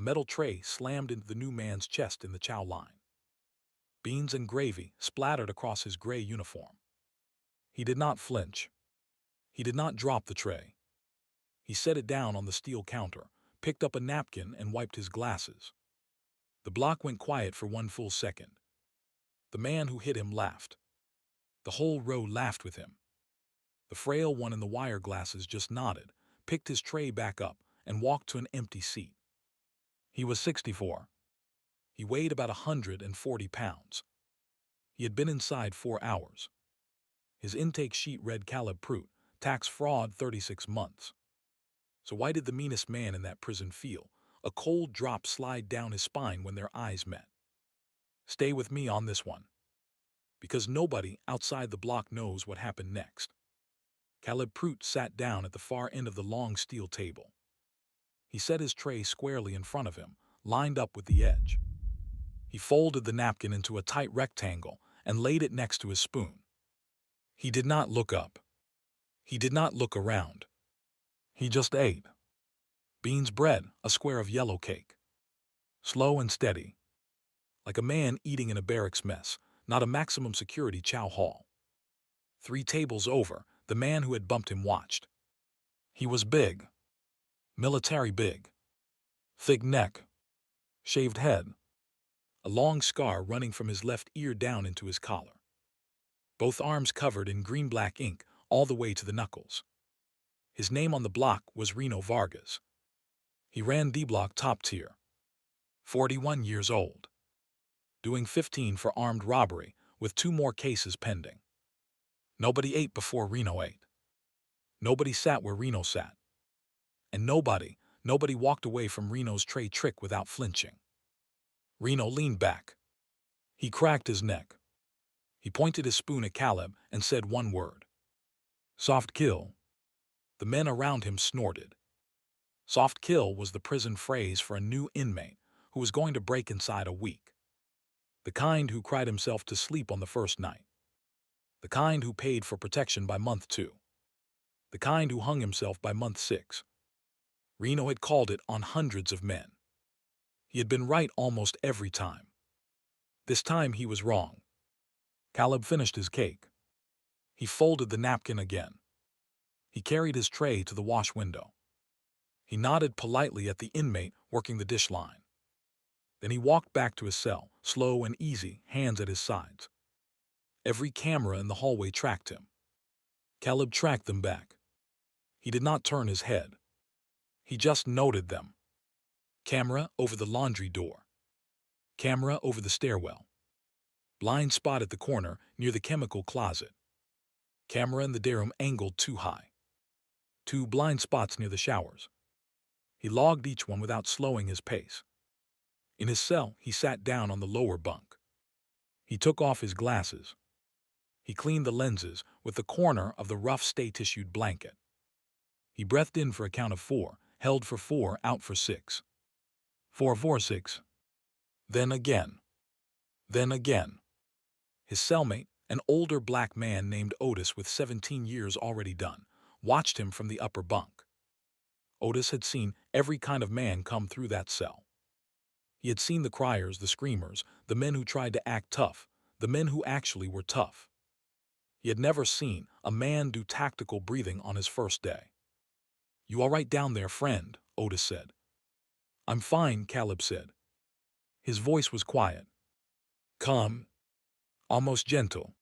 metal tray slammed into the new man's chest in the chow line. Beans and gravy splattered across his gray uniform. He did not flinch. He did not drop the tray. He set it down on the steel counter, picked up a napkin, and wiped his glasses. The block went quiet for 1 full second. The man who hit him laughed. The whole row laughed with him. The frail one in the wire glasses just nodded, picked his tray back up, and walked to an empty seat. He was 64. He weighed about 140 pounds. He had been inside 4 hours. His intake sheet read Caleb Prout, tax fraud 36 months. So why did the meanest man in that prison feel a cold drop slide down his spine when their eyes met? Stay with me on this one. Because nobody outside the block knows what happened next. Caleb Prout sat down at the far end of the long steel table. He set his tray squarely in front of him, lined up with the edge. He folded the napkin into a tight rectangle and laid it next to his spoon. He did not look up. He did not look around. He just ate. Beans bread, a square of yellow cake. Slow and steady. Like a man eating in a barracks mess, not a maximum security chow hall. 3 tables over, the man who had bumped him watched. He was big. Military big. Thick neck. Shaved head. A long scar running from his left ear down into his collar. Both arms covered in green-black ink all the way to the knuckles. His name on the block was Reno Vargas. He ran D-block top tier. 41 years old. Doing 15 for armed robbery, with 2 more cases pending. Nobody ate before Reno ate. Nobody sat where Reno sat. And nobody walked away from Reno's tray trick without flinching. Reno leaned back. He cracked his neck. He pointed his spoon at Caleb and said one word. Soft kill. The men around him snorted. Soft kill was the prison phrase for a new inmate who was going to break inside a week. The kind who cried himself to sleep on the first night. The kind who paid for protection by month 2. The kind who hung himself by month 6. Reno had called it on hundreds of men. He had been right almost every time. This time he was wrong. Caleb finished his cake. He folded the napkin again. He carried his tray to the wash window. He nodded politely at the inmate working the dish line. Then he walked back to his cell, slow and easy, hands at his sides. Every camera in the hallway tracked him. Caleb tracked them back. He did not turn his head. He just noted them. Camera over the laundry door. Camera over the stairwell. Blind spot at the corner near the chemical closet. Camera in the day room angled too high. 2 blind spots near the showers. He logged each one without slowing his pace. In his cell, he sat down on the lower bunk. He took off his glasses. He cleaned the lenses with the corner of the rough stay-tissued blanket. He breathed in for a count of 4, held for 4, out for 6. 4, 4, 6. Then again. Then again. His cellmate, an older black man named Otis with 17 years already done, watched him from the upper bunk. Otis had seen every kind of man come through that cell. He had seen the criers, the screamers, the men who tried to act tough, the men who actually were tough. He had never seen a man do tactical breathing on his first day. "You all right down there, friend?" Otis said. "I'm fine," Caleb said. His voice was quiet. Calm. Almost gentle.